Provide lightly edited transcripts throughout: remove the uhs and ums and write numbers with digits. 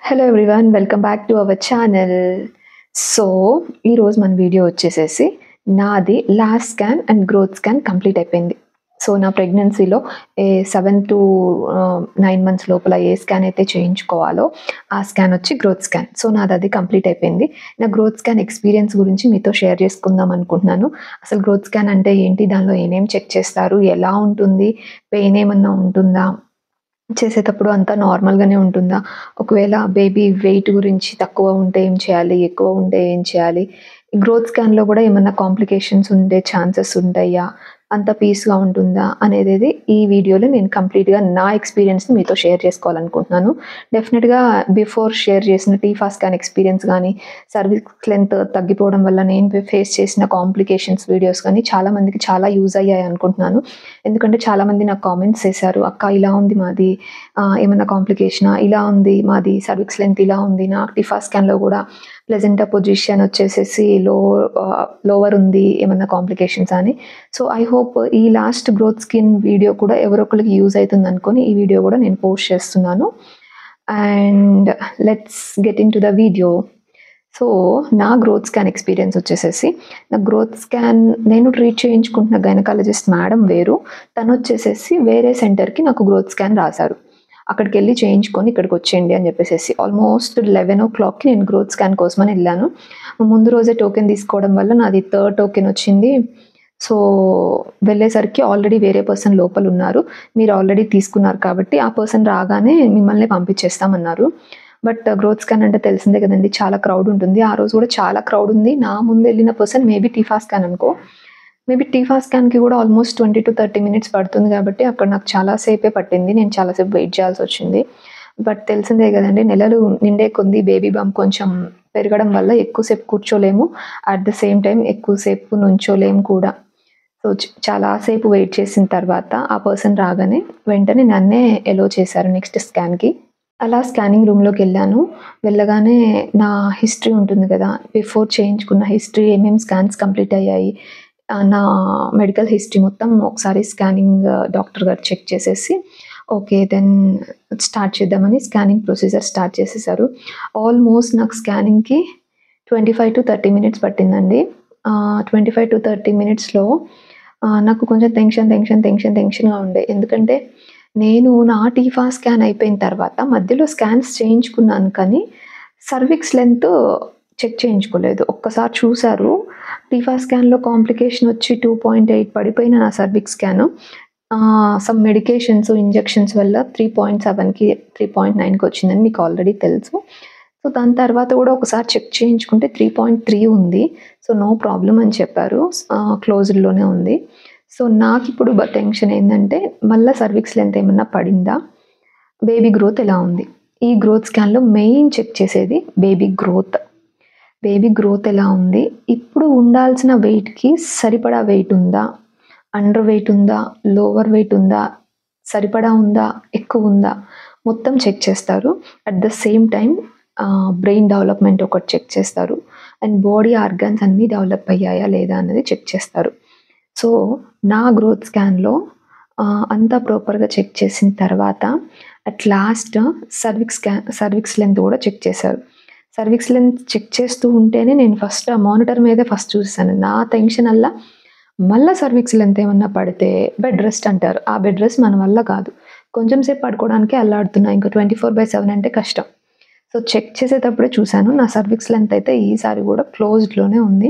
Hello everyone, welcome back to our channel. So ఈరోజు మన video వచ్చేసేసి నాది last scan and growth scan complete అయిపోయింది. సో నా ప్రెగ్నెన్సీలో 7 to 9 months లోపల ఏ స్కాన్ అయితే చేయించుకోవాలో ఆ స్కాన్ వచ్చి గ్రోత్ స్కాన్. సో నాది అది కంప్లీట్ అయిపోయింది. నా గ్రోత్ స్కాన్ ఎక్స్పీరియన్స్ గురించి మీతో షేర్ చేసుకుందాం అనుకుంటున్నాను. అసలు గ్రోత్ స్కాన్ అంటే ఏంటి, దానిలో ఏమేమి చెక్ చేస్తారు, ఎలా ఉంటుంది, పెయిన్ ఏమన్నా ఉంటుందా, చేసేటప్పుడు అంతా నార్మల్‌గానే ఉంటుందా? ఒకవేళ బేబీ వెయిట్ గురించి తక్కువ ఉంటే ఏం చేయాలి? ఎక్కువ ఉంటే ఏం చేయాలి? గ్రోత్ స్కాన్‌లో గూడా ఏమన్నా కాంప్లికేషన్స్ ఉండే ఛాన్సెస్ ఉంటాయా? అంత పీస్‌గా ఉంటుందా? అనేదేది ఈ వీడియోలో నేను కంప్లీట్‌గా నా ఎక్స్‌పీరియన్స్‌ని మీతో షేర్ చేసుకోవాలనుకుంటున్నాను. డెఫినిట్‌గా బిఫోర్ షేర్ చేసిన టీఫా స్కాన్ ఎక్స్‌పీరియన్స్ గానీ, సర్విక్స్ లెంత్ తగ్గిపోవడం వల్ల నేను ఫేస్ చేసిన కాంప్లికేషన్స్ వీడియోస్ గానీ చాలా మందికి చాలా యూజ్ అయ్యాయి అనుకుంటున్నాను. ఎందుకంటే చాలామంది నాకు కామెంట్స్ చేశారు, "అక్క ఇలా ఉంది మాది, ఏమన్నా కాంప్లికేషనా? ఇలా ఉంది మాది, సర్విక్స్ లెంత్ ఇలా ఉంది. నాకు టీఫా స్కాన్‌లో గూడా ప్లెజెంటా పొజిషన్ వచ్చేసేసి లోవర్ ఉంది. ఏమన్నా కాంప్లికేషన్స్" అని. సో ఐ హోప్ ఈ లాస్ట్ గ్రోత్ స్కిన్ వీడియో కూడా ఎవరో ఒకరికి యూజ్ అవుతుంది అనుకొని ఈ వీడియో కూడా నేను పోస్ట్ చేస్తున్నాను. And let's get in to the video. So నా గ్రోత్ స్కాన్ ఎక్స్పీరియన్స్ వచ్చేసేసి, నా గ్రోత్ స్కాన్ నేను ట్రీట్ చేయించుకుంటున్న గైనకాలజిస్ట్ మేడం వేరు, తను వచ్చేసేసి వేరే సెంటర్కి నాకు గ్రోత్ స్కాన్ రాశారు. అక్కడికి వెళ్ళి చేయించుకొని ఇక్కడికి వచ్చేయండి అని చెప్పేసి ఆల్మోస్ట్ 11 o'clockకి నేను గ్రోత్ స్కాన్ కోసమని వెళ్ళాను. ముందు రోజే టోకెన్ తీసుకోవడం వల్ల నాది 3rd టోకెన్ వచ్చింది. సో వెళ్ళేసరికి ఆల్రెడీ వేరే పర్సన్ లోపల ఉన్నారు, మీరు ఆల్రెడీ తీసుకున్నారు కాబట్టి ఆ పర్సన్ రాగానే మిమ్మల్ని పంపించేస్తామన్నారు. బట్ గ్రోత్ స్కాన్ అంటే తెలిసిందే కదండి, చాలా క్రౌడ్ ఉంటుంది. ఆ రోజు కూడా చాలా క్రౌడ్ ఉంది. నా ముందు వెళ్ళిన పర్సన్ మేబీ టీఫా స్కాన్ అనుకో, మేబీ టీఫా స్కాన్కి కూడా ఆల్మోస్ట్ 20 to 30 minutes పడుతుంది కాబట్టి అక్కడ నాకు చాలా సేపే పట్టింది. నేను చాలాసేపు వెయిట్ చేయాల్సి వచ్చింది. బట్ తెలిసిందే కదండి, నెలలు నిండే కొద్ది బేబీ బంప్ కొంచెం పెరగడం వల్ల ఎక్కువసేపు కూర్చోలేము, అట్ ద సేమ్ టైం ఎక్కువసేపు నుంచోలేము కూడా. సో చాలాసేపు వెయిట్ చేసిన తర్వాత ఆ పర్సన్ రాగానే వెంటనే నన్నే ఎలో చేశారు నెక్స్ట్ స్కాన్కి. అలా స్కానింగ్ రూమ్లోకి వెళ్ళాను. వెళ్ళగానే నా హిస్టరీ ఉంటుంది కదా, బిఫోర్ చేయించుకున్న హిస్టరీ, ఏమేమి స్కాన్స్ కంప్లీట్ అయ్యాయి, నా మెడికల్ హిస్టరీ మొత్తం ఒకసారి స్కానింగ్ డాక్టర్ గారు చెక్ చేసేసి ఓకే దెన్ స్టార్ట్ చేద్దామని స్కానింగ్ ప్రొసీజర్ స్టార్ట్ చేసేసారు. ఆల్మోస్ట్ నాకు స్కానింగ్కి 25 to 30 minutes పట్టిందండి. 25 to 30 minutesలో నాకు కొంచెం టెన్షన్గా ఉండే. ఎందుకంటే నేను నా టీఫా స్కాన్ అయిపోయిన తర్వాత మధ్యలో స్కాన్స్ చేయించుకున్నాను, కానీ సర్విక్స్ లెంత్ చెక్ చేయించుకోలేదు. ఒక్కసారి చూశారు, టీఫా స్కాన్లో కాంప్లికేషన్ వచ్చి 2.8 పడిపోయిన నా cervix scan some medications, injections వల్ల 3.7కి 3.9కి వచ్చిందని మీకు ఆల్రెడీ తెలుసు. సో దాని తర్వాత కూడా ఒకసారి చెక్ చేయించుకుంటే 3.3 ఉంది. సో నో ప్రాబ్లం అని చెప్పారు, క్లోజ్డ్లోనే ఉంది. సో నాకు ఇప్పుడు టెన్షన్ ఏంటంటే మళ్ళీ సర్విక్స్ లెంత్ ఏమన్నా పడిందా, బేబీ గ్రోత్ ఎలా ఉంది. ఈ గ్రోత్ స్కాన్లో మెయిన్ చెక్ చేసేది బేబీ గ్రోత్ ఎలా ఉంది, ఇప్పుడు ఉండాల్సిన వెయిట్కి సరిపడా వెయిట్ ఉందా, అండర్ వెయిట్ ఉందా, లోవర్ వెయిట్ ఉందా, సరిపడా ఉందా, ఎక్కువ ఉందా, మొత్తం చెక్ చేస్తారు. At the same time brain development ఒకటి చెక్ చేస్తారు, అండ్ బాడీ ఆర్గాన్స్ అన్నీ డెవలప్ అయ్యాయా లేదా అన్నది చెక్ చేస్తారు. సో నా గ్రోత్ స్కాన్లో అంతా ప్రాపర్గా చెక్ చేసిన తర్వాత అట్ లాస్ట్ సర్విక్స్ లెంత్ కూడా చెక్ చేశారు. సర్విక్స్ లెంత్ చెక్ చేస్తూ ఉంటేనే నేను ఫస్ట్ ఆ మానిటర్ మీదే ఫస్ట్ చూసాను. నా టెన్షన్ వల్ల మళ్ళీ సర్విక్స్ లెంత్ ఏమన్నా పడితే బెడ్ రెస్ట్ అంటారు, ఆ బెడ్ రెస్ట్ మన వల్ల కాదు. కొంచెం సేపు పడుకోవడానికి అల్లాడుతున్నా, ఇంకా 24/7 అంటే కష్టం. సో చెక్ చేసేటప్పుడే చూశాను, నా సర్విక్స్ లెంత్ అయితే ఈసారి కూడా క్లోజ్డ్లోనే ఉంది,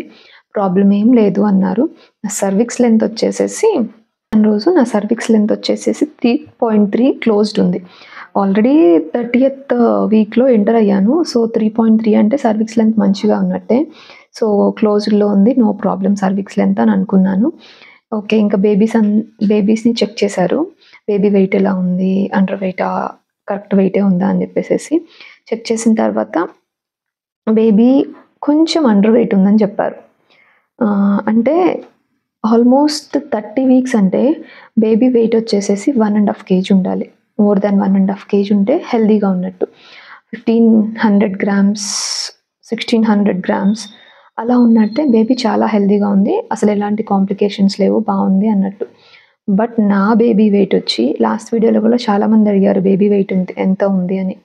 ప్రాబ్లం ఏం లేదు అన్నారు. నా సర్విక్స్ లెంత్ వచ్చేసేసి రోజు నా సర్విక్స్ లెంత్ వచ్చేసేసి 3.3 క్లోజ్డ్ ఉంది. ఆల్రెడీ 30th వీక్లో ఎంటర్ అయ్యాను. సో 3.3 అంటే సర్విక్స్ లెంత్ మంచిగా ఉన్నట్టే. సో క్లోజ్డ్లో ఉంది, నో ప్రాబ్లం సర్విక్స్ లెంత్ అని అనుకున్నాను. ఓకే, ఇంకా బేబీస్ని చెక్ చేశారు, బేబీ వెయిట్ ఎలా ఉంది, అండర్ వెయిటా, కరెక్ట్ వెయిటే ఉందా అని చెప్పేసి చెక్ చేసిన తర్వాత బేబీ కొంచెం అండర్ వెయిట్ ఉందని చెప్పారు. అంటే ఆల్మోస్ట్ 30 weeks అంటే బేబీ వెయిట్ వచ్చేసేసి 1.5 kg ఉండాలి. మోర్ దాన్ 1.5 kg ఉంటే హెల్దీగా ఉన్నట్టు. 1500 grams 1600 grams అలా ఉన్నట్టే బేబీ చాలా హెల్దీగా ఉంది, అసలు ఎలాంటి కాంప్లికేషన్స్ లేవు, బాగుంది అన్నట్టు. బట్ నా బేబీ వెయిట్ వచ్చి లాస్ట్ వీడియోలో కూడా చాలామంది అడిగారు బేబీ వెయిట్ ఎంత ఉంది అని.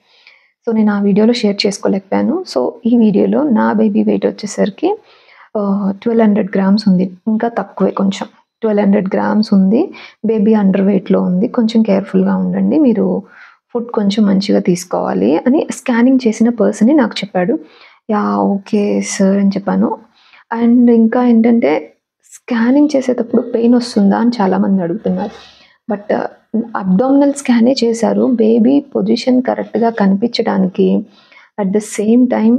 సో నేను ఆ వీడియోలో షేర్ చేసుకోలేకపోయాను. సో ఈ వీడియోలో నా బేబీ వెయిట్ వచ్చేసరికి 1200 గ్రామ్స్ ఉంది. ఇంకా తక్కువే కొంచెం. 1200 గ్రామ్స్ ఉంది. బేబీ అండర్ వెయిట్‌లో ఉంది. కొంచెం కేర్‌ఫుల్‌గా ఉండండి. మీరు ఫుడ్ కొంచెం మంచిగా తీసుకోవాలి అని స్కానింగ్ చేసిన పర్సనే నాకు చెప్పాడు. యాహ్! ఓకే సార్ అని చెప్పాను. అండ్ ఇంకా ఏంటంటే స్కానింగ్ చేసేటప్పుడు పెయిన్ వస్తుందా అని చాలామంది అడుగుతున్నారు. బట్ అబ్డామినల్ స్కానే చేశారు. బేబీ పొజిషన్ కరెక్ట్‌గా కనిపించడానికి at the same time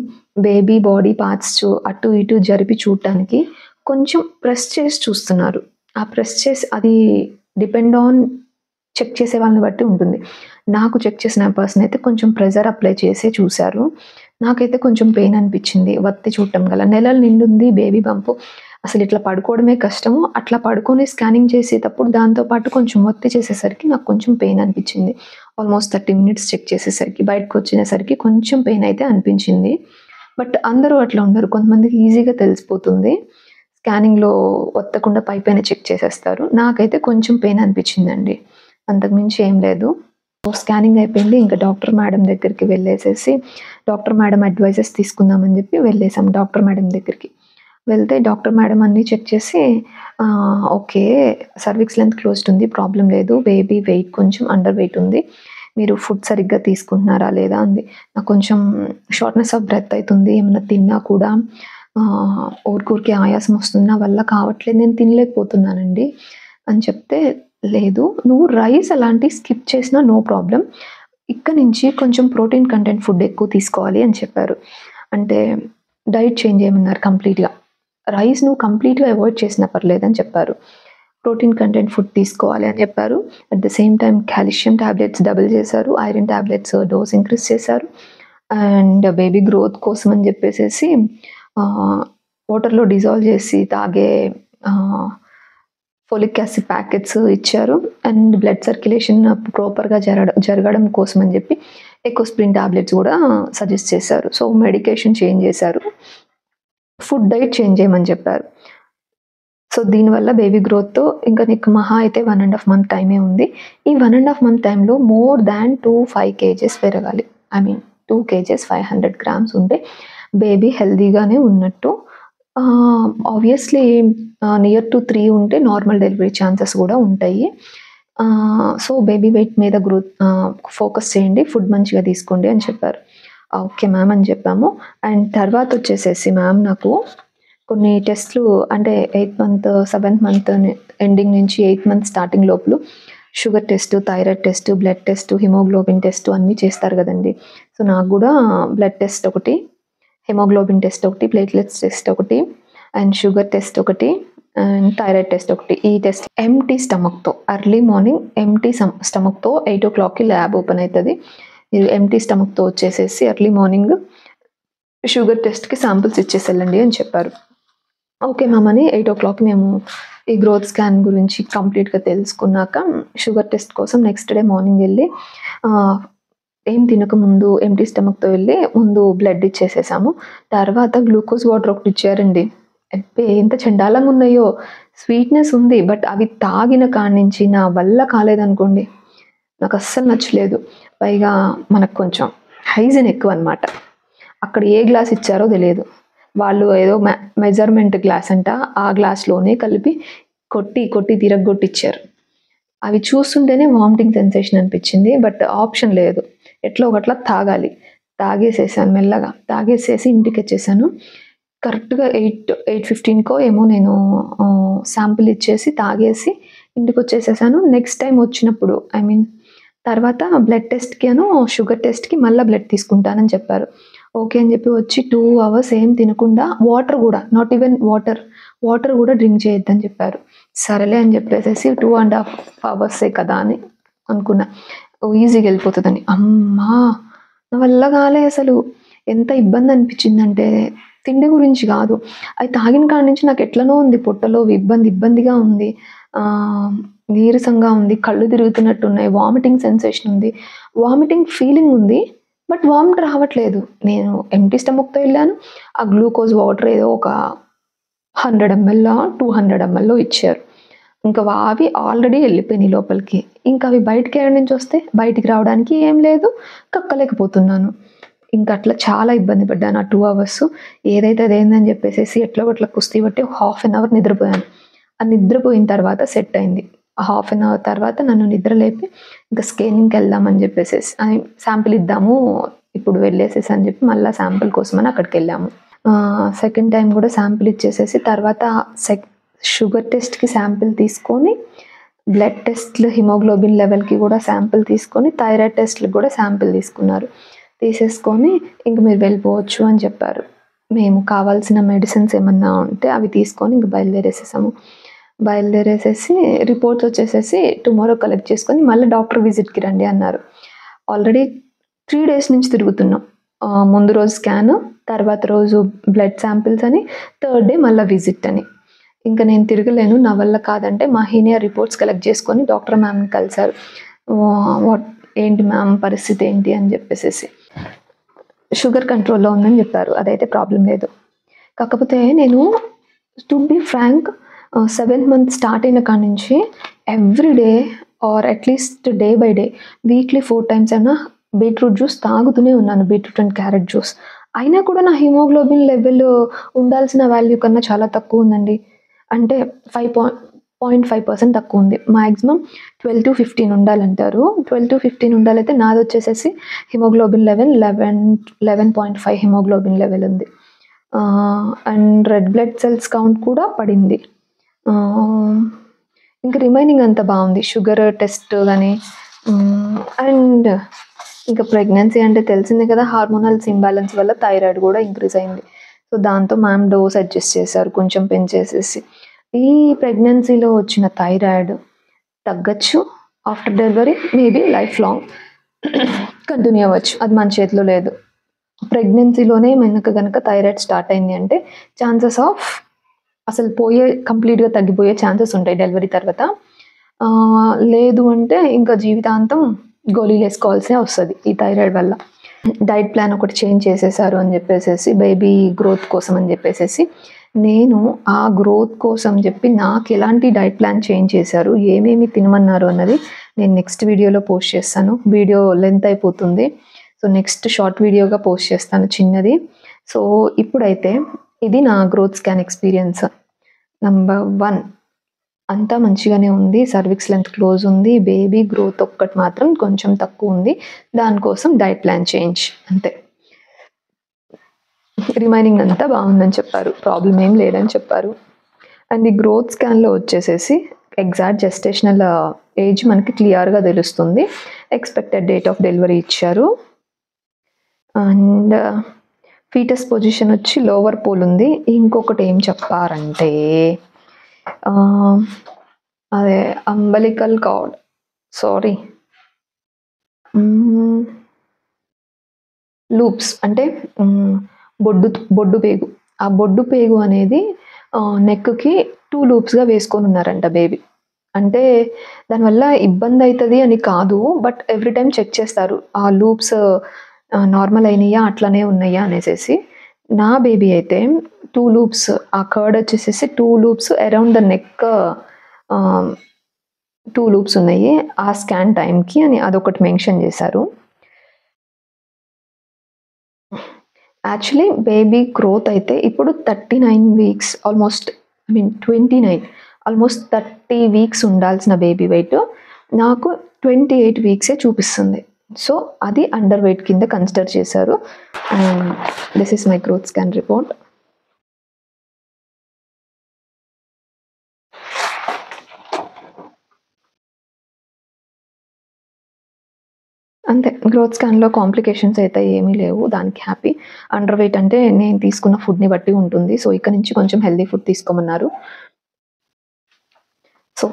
baby body parts అటు ఇటు జరిపి చూడటానికి కొంచెం ప్రెస్ చేసి చూస్తున్నారు. ఆ ప్రెస్ చేసి అది డిపెండ్ ఆన్ చెక్ చేసే వాళ్ళని బట్టి ఉంటుంది. నాకు చెక్ చేసిన పర్సన్ అయితే కొంచెం ప్రెషర్ అప్లై చేసే చూసారు. నాకైతే కొంచెం పెయిన్ అనిపించింది. వత్తి చూడటం గల. నెలలు నిండుంది బేబీ బంపు. అసలు ఇట్లా పడుకోవడమే కష్టము. అట్లా పడుకొని స్కానింగ్ చేసేటప్పుడు దాంతో పాటు కొంచెం ఒత్తి చేసేసరికి నాకు కొంచెం పెయిన్ అనిపించింది. ఆల్మోస్ట్ 30 మినిట్స్ చెక్ చేసేసరికి బయటకొచ్చేసరికి కొంచెం పెయిన్ అయితే అనిపించింది. బట్ అందరూ అట్లా ఉండరు. కొంతమందికి ఈజీగా తెలిసిపోతుంది. స్కానింగ్‌లో ఒత్తకుండా పైపైన చెక్ చేసేస్తారు. నాకైతే కొంచెం పెయిన్ అనిపించిందండి. అంతకు మించి ఏం లేదు. స్కానింగ్ అయిపోయింది. ఇంకా డాక్టర్ మేడం దగ్గరికి వెళ్ళేసేసి డాక్టర్ మేడం అడ్వైజెస్ తీసుకుందామని చెప్పి వెళ్ళేసాం డాక్టర్ మేడం దగ్గరికి. వెళ్తే డాక్టర్ మేడం అన్నీ చెక్ చేసి ఓకే సర్విక్స్ లెంత్ క్లోజ్డ్ ఉంది. ప్రాబ్లమ్ లేదు. బేబీ వెయిట్ కొంచెం అండర్ వెయిట్ ఉంది. మీరు ఫుడ్ సరిగ్గా తీసుకుంటున్నారా లేదా అంది. నాకు కొంచెం షార్ట్‌నెస్ ఆఫ్ బ్రెత్ అయితుంది. ఏమన్నా తిన్నా కూడా ఊరికే ఆయాసం వస్తుంది. నా వల్ల కావట్లేదు. నేను తినలేకపోతున్నానండి అని చెప్తే, లేదు నువ్వు రైస్ అలాంటివి స్కిప్ చేసినా నో ప్రాబ్లమ్. ఇక్కడి నుంచి కొంచెం ప్రోటీన్ కంటెంట్ ఫుడ్ ఎక్కువ తీసుకోవాలి అని చెప్పారు. అంటే డైట్ చేంజ్ చేయమన్నారు కంప్లీట్‌గా. రైస్ నువ్వు కంప్లీట్‌గా అవాయిడ్ చేసినా పర్లేదని చెప్పారు. ప్రోటీన్ కంటెంట్ ఫుడ్ తీసుకోవాలి అని చెప్పారు. At the same time calcium tablets double చేశారు. ఐరన్ టాబ్లెట్స్ డోస్ ఇంక్రీజ్ చేశారు. అండ్ బేబీ గ్రోత్ కోసం అని చెప్పేసేసి వాటర్‌లో డిజాల్వ్ చేసి తాగే ఫోలిక్ యాసిడ్ ప్యాకెట్స్ ఇచ్చారు. అండ్ బ్లడ్ సర్క్యులేషన్ ప్రాపర్‌గా జరగడం కోసం అని చెప్పి ఎకోస్ప్రిన్ టాబ్లెట్స్ కూడా సజెస్ట్ చేశారు. సో మెడికేషన్ చేంజ్ చేశారు. ఫుడ్ డైట్ చేంజ్ చేయమని చెప్పారు. సో దీనివల్ల బేబీ గ్రోత్ ఇంకా నీకు మహా అయితే 1.5 మంత్ టైమే ఉంది. ఈ 1.5 మంత్ టైంలో మోర్ దాన్ 5 కేజెస్ పెరగాలి. ఐ మీన్ 2 కేజెస్ 500 గ్రామ్స్ ఉంటే బేబీ హెల్తీగానే ఉన్నట్టు. ఆబ్వియస్లీ నియర్ టు 3 ఉంటే నార్మల్ డెలివరీ ఛాన్సెస్ కూడా ఉంటాయి. సో బేబీ వెయిట్ మీద ఫోకస్ చేయండి. ఫుడ్ మంచిగా తీసుకోండి అని చెప్పారు. ఓకే మ్యామ్ అని చెప్పాము. అండ్ తర్వాత వచ్చేసేసి మ్యామ్ నాకు కొన్ని టెస్ట్‌లు అంటే 8th month, 7th month ending నుంచి 8th మంత్ స్టార్టింగ్ లోపల sugar test, thyroid test, blood test, haemoglobin test అన్నీ చేస్తారు కదండీ. సో నాకు కూడా బ్లడ్ టెస్ట్ ఒకటి, హిమోగ్లోబిన్ టెస్ట్ ఒకటి, ప్లేట్లెట్స్ టెస్ట్ ఒకటి, అండ్ షుగర్ టెస్ట్ ఒకటి, అండ్ థైరాయిడ్ టెస్ట్ ఒకటి. ఈ టెస్ట్ ఎంప్టీ స్టమక్‌తో ఎర్లీ మార్నింగ్ ఎంప్టీ స్టమక్‌తో 8 o'clockకి ల్యాబ్ ఓపెన్ అవుతుంది. మీరు ఎంప్టీ స్టమక్‌తో వచ్చేసేసి ఎర్లీ మార్నింగ్ షుగర్ టెస్ట్‌కి శాంపిల్స్ ఇచ్చేసి వెళ్ళండి అని చెప్పారు. ఓకే మ్యామ్ అని 8 o'clock మేము ఈ గ్రోత్ స్కాన్ గురించి కంప్లీట్‌గా తెలుసుకున్నాక షుగర్ టెస్ట్ కోసం నెక్స్ట్ డే మార్నింగ్ వెళ్ళి ఏం తినకముందు ఎంప్టీ స్టమక్‌తో వెళ్ళి ముందు బ్లడ్ ఇచ్చేసేసాము. తర్వాత గ్లూకోజ్ వాటర్ ఒకటి ఇచ్చారండి. అబ్బే! ఎంత చెండాలంగా ఉన్నాయో. స్వీట్‌నెస్ ఉంది. బట్ అవి తాగిన కాడి నుంచి నా వల్ల కాలేదనుకోండి. నాకు అస్సలు నచ్చలేదు. పైగా మనకు కొంచెం హైజీన్ ఎక్కువనమాట. అక్కడ ఏ గ్లాస్ ఇచ్చారో తెలియదు. వాళ్ళు ఏదో మెజర్మెంట్ గ్లాస్ అంట. ఆ గ్లాస్‌లోనే కలిపి కొట్టి తిరగ్గొట్టిచ్చారు. అవి చూస్తుంటేనే వామిటింగ్ సెన్సేషన్ అనిపించింది. బట్ ఆప్షన్ లేదు. ఎట్లో ఒకట్లా తాగాలి. తాగేసేసాను మెల్లగా. తాగేసేసి ఇంటికొచ్చేసాను. కరెక్ట్‌గా 8:15కో ఏమో నేను శాంపిల్ ఇచ్చేసి తాగేసి ఇంటికొచ్చేసేసాను. నెక్స్ట్ టైమ్ వచ్చినప్పుడు ఐ మీన్ తర్వాత బ్లడ్ టెస్ట్‌కిను, షుగర్ టెస్ట్‌కి మళ్ళా బ్లడ్ తీసుకుంటానని చెప్పారు. ఓకే అని చెప్పి వచ్చి 2 అవర్స్ ఏం తినకుండా వాటర్ కూడా నాట్ ఈవెన్ వాటర్ కూడా డ్రింక్ చేయొద్దని చెప్పారు. సరేలే అని చెప్పేసేసి 2.5 అవర్సే కదా అని అనుకున్నా. ఈజీగా వెళ్ళిపోతుందని. అమ్మా! నా వల్ల కాలే అసలు. ఎంత ఇబ్బంది అనిపించిందంటే తిండి గురించి కాదు. అవి తాగిన కాడి నుంచి నాకు ఎట్లనో ఉంది పొట్టలో ఇబ్బందిగా ఉంది. నీరసంగా ఉంది. కళ్ళు తిరుగుతున్నట్టున్నాయి. వామిటింగ్ సెన్సేషన్ ఉంది. వామిటింగ్ ఫీలింగ్ ఉంది. బట్ వామిట్ రావట్లేదు. నేను ఎంప్టీ స్టమక్‌తో వెళ్ళాను. ఆ గ్లూకోజ్ వాటర్ ఏదో ఒక 100 ఎంఎల్లో, 200 ఎంఎల్లో ఇచ్చారు. ఇంకా అవి ఆల్రెడీ వెళ్ళిపోయినాయి లోపలికి. ఇంకా అవి బయటికి ఏడ నుంచి వస్తే బయటికి రావడానికి ఏం లేదు. కక్కలేకపోతున్నాను. ఇంకా అట్లా చాలా ఇబ్బంది పడ్డాను ఆ 2 అవర్స్. ఏదైతే అదేందని చెప్పేసేసి ఎట్లో అట్లా కుస్తీ పట్టి హాఫ్ అన్ అవర్ నిద్రపోయాను. ఆ నిద్రపోయిన తర్వాత సెట్ అయింది. హాఫ్ అన్ అవర్ తర్వాత నన్ను నిద్ర లేపి ఇంకా స్కానింగ్‌కి వెళ్దామని చెప్పేసేసి శాంపిల్ ఇద్దాము ఇప్పుడు వెళ్ళేసేసి అని చెప్పి మళ్ళీ శాంపిల్ కోసమని అక్కడికెళ్ళాము. సెకండ్ టైం కూడా శాంపిల్ ఇచ్చేసేసి తర్వాత షుగర్ టెస్ట్‌కి శాంపిల్ తీసుకొని, బ్లడ్ టెస్ట్‌లు హిమోగ్లోబిన్ లెవెల్‌కి కూడా శాంపిల్ తీసుకొని, థైరాయిడ్ టెస్ట్‌లకి కూడా శాంపిల్ తీసుకున్నారు. తీసేసుకొని ఇంక మీరు వెళ్ళిపోవచ్చు అని చెప్పారు. మేము కావాల్సిన మెడిసిన్స్ ఏమన్నా ఉంటే అవి తీసుకొని ఇంక బయలుదేరేసేసాము. బయలుదేరేసేసి రిపోర్ట్స్ వచ్చేసేసి టుమారో కలెక్ట్ చేసుకొని మళ్ళీ డాక్టర్ విజిట్‌కి రండి అన్నారు. ఆల్రెడీ 3 డేస్ నుంచి తిరుగుతున్నాం. ముందు రోజు స్కాను, తర్వాత రోజు బ్లడ్ శాంపిల్స్ అని, థర్డ్ డే మళ్ళీ విజిట్ అని. ఇంకా నేను తిరగలేను, నా వల్ల కాదంటే మా హీనియర్ రిపోర్ట్స్ కలెక్ట్ చేసుకొని డాక్టర్ మ్యామ్ని కలిశారు. ఏంటి మ్యామ్ పరిస్థితి ఏంటి అని చెప్పేసేసి షుగర్ కంట్రోల్లో ఉందని చెప్పారు. అదైతే ప్రాబ్లం లేదు. కాకపోతే నేను to be frank 7th month start అయిన కాడ నుంచి every day or at least day by day weekly 4 times అయినా బీట్రూట్ జ్యూస్ తాగుతూనే ఉన్నాను, బీట్రూట్ అండ్ క్యారెట్ జ్యూస్. అయినా కూడా నా హిమోగ్లోబిన్ లెవెల్ ఉండాల్సిన వాల్యూ కన్నా చాలా తక్కువ ఉందండి. అంటే 5.5% తక్కువ ఉంది. మ్యాక్సిమం 12-15 ఉండాలంటారు. 12-15 ఉండాలైతే నాది వచ్చేసేసి హిమోగ్లోబిన్ లెవెల్ 11.5 హిమోగ్లోబిన్ లెవెల్ ఉంది. And red blood cells count కూడా పడింది. ఇంకా రిమైనింగ్ అంతా బాగుంది. షుగర్ టెస్ట్ కానీ అండ్ ఇంకా ప్రెగ్నెన్సీ అంటే తెలిసిందే కదా, హార్మోనల్స్ ఇంబ్యాలెన్స్ వల్ల థైరాయిడ్ కూడా ఇంక్రీజ్ అయింది. సో దాంతో మ్యామ్ డోస్ అడ్జస్ట్ చేశారు, కొంచెం పెంచేసేసి. ఈ ప్రెగ్నెన్సీలో వచ్చిన థైరాయిడ్ తగ్గచ్చు after delivery, maybe lifelong continue అవ్వచ్చు. అది మన చేతిలో లేదు. ప్రెగ్నెన్సీలోనే మనకు కనుక థైరాయిడ్ స్టార్ట్ అయింది అంటే ఛాన్సెస్ ఆఫ్ అసలు కంప్లీట్గా తగ్గిపోయే ఛాన్సెస్ ఉంటాయి డెలివరీ తర్వాత. లేదు అంటే ఇంకా జీవితాంతం గోళీలు వేసుకోవాల్సే వస్తుంది ఈ థైరాయిడ్ వల్ల. డైట్ ప్లాన్ ఒకటి చేంజ్ చేసేసారు అని చెప్పేసేసి, బేబీ గ్రోత్ కోసం అని చెప్పేసేసి. నేను ఆ గ్రోత్ కోసం చెప్పి నాకు ఎలాంటి డైట్ ప్లాన్ చేంజ్ చేశారు, ఏమేమి తినమన్నారు అన్నది నేను నెక్స్ట్ వీడియోలో పోస్ట్ చేస్తాను. వీడియో లెంత్ అయిపోతుంది, సో నెక్స్ట్ షార్ట్ వీడియోగా పోస్ట్ చేస్తాను చిన్నది. సో ఇప్పుడైతే ఇది నా గ్రోత్ స్కాన్ ఎక్స్పీరియన్స్. నెంబర్ 1 అంతా మంచిగానే ఉంది. సర్విక్స్ లెంత్ క్లోజ్ ఉంది. బేబీ గ్రోత్ ఒక్కటి మాత్రం కొంచెం తక్కువ ఉంది. దానికోసం డైట్ ప్లాన్ చేంజ్ అంతే. రిమైనింగ్ అంతా బాగుందని చెప్పారు, ప్రాబ్లం ఏం లేదని చెప్పారు. అండ్ ఈ గ్రోత్ స్కాన్లో వచ్చేసేసి ఎగ్జాక్ట్ జెస్టేషనల్ ఏజ్ మనకి క్లియర్గా తెలుస్తుంది. ఎక్స్పెక్టెడ్ డేట్ ఆఫ్ డెలివరీ ఇచ్చారు. అండ్ ఫీటస్ పొజిషన్ వచ్చి లోవర్ పోల్ ఉంది. ఇంకొకటి ఏం చెప్పారంటే అదే అంబలికల్ కార్డ్, సారీ లూప్స్ అంటే బొడ్డు పేగు. ఆ బొడ్డు పేగు అనేది నెక్కి 2 లూప్స్గా వేసుకొని ఉన్నారంట బేబీ. అంటే దానివల్ల ఇబ్బంది అవుతుంది అని కాదు, బట్ ఎవ్రీ టైం చెక్ చేస్తారు ఆ లూప్స్ నార్మల్ అయినాయా అట్లనే ఉన్నాయా అనేసి. నా బేబీ అయితే 2 లూప్స్, ఆ కర్డ్ వచ్చేసేసి 2 loops around the neck 2 loops ఉన్నాయి ఆ స్కాన్ టైంకి అని అదొకటి మెన్షన్ చేశారు. యాక్చువల్లీ బేబీ గ్రోత్ అయితే ఇప్పుడు 39 వీక్స్, ఆల్మోస్ట్ 29, ఆల్మోస్ట్ 30 వీక్స్ ఉండాల్సిన బేబీ వెయిట్ నాకు 28 వీక్సే చూపిస్తుంది. సో అది అండర్ వెయిట్ కింద కన్సిడర్ చేశారు. And this is my growth scan report. అంతే, గ్రోత్ స్కాన్లో కాంప్లికేషన్స్ అయితే ఏమీ లేవు, దానికి హ్యాపీ. అండర్ వెయిట్ అంటే నేను తీసుకున్న ఫుడ్ని బట్టి ఉంటుంది. సో ఇక్కడ నుంచి కొంచెం హెల్దీ ఫుడ్ తీసుకోమన్నారు. సో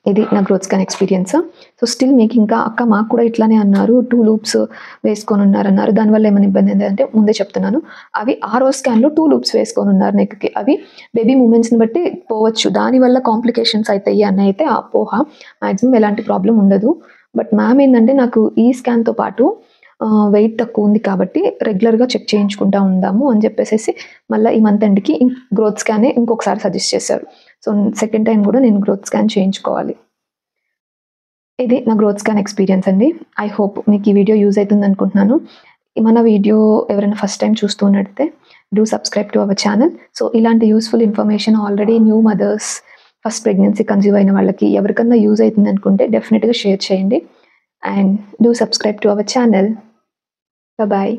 ఇది నా growth scan experience. So still మీకు ఇంకా అక్క మాకు కూడా ఇట్లానే అన్నారు, 2 లూప్స్ వేసుకొని ఉన్నారన్నారు, దానివల్ల ఏమైనా ఇబ్బంది ఏంటంటే ముందే చెప్తున్నాను, అవి ఆ రోజు స్కాన్లో 2 లూప్స్ వేసుకొని ఉన్నారు నెక్కి. అవి బేబీ మూమెంట్స్ని బట్టి పోవచ్చు, దానివల్ల కాంప్లికేషన్స్ అవుతాయి అని అయితే ఆ పోహ. మ్యాక్సిమం ఎలాంటి ప్రాబ్లం ఉండదు. బట్ మ్యామ్ ఏంటంటే నాకు ఈ స్కాన్తో పాటు వెయిట్ తక్కువ ఉంది కాబట్టి రెగ్యులర్గా చెక్ చేయించుకుంటూ ఉందాము అని చెప్పేసి మళ్ళీ ఈ మంత్ ఎండ్కి గ్రోత్ స్కానే ఇంకొకసారి సజెస్ట్ చేశారు. సో సెకండ్ టైం కూడా నేను గ్రోత్ స్కాన్ చేయించుకోవాలి. ఇది నా గ్రోత్ స్కాన్ ఎక్స్పీరియన్స్ అండి. ఐ హోప్ మీకు ఈ వీడియో యూజ్ అవుతుంది అనుకుంటున్నాను. మన వీడియో ఎవరైనా ఫస్ట్ టైం చూస్తున్నట్టయితే do subscribe to our channel. So ఇలాంటి useful information already new mothers, first pregnancy conceive అయిన వాళ్ళకి ఎవరికన్నా యూజ్ అవుతుంది అనుకుంటే డెఫినెట్గా షేర్ చేయండి. And do subscribe to our channel. Bye.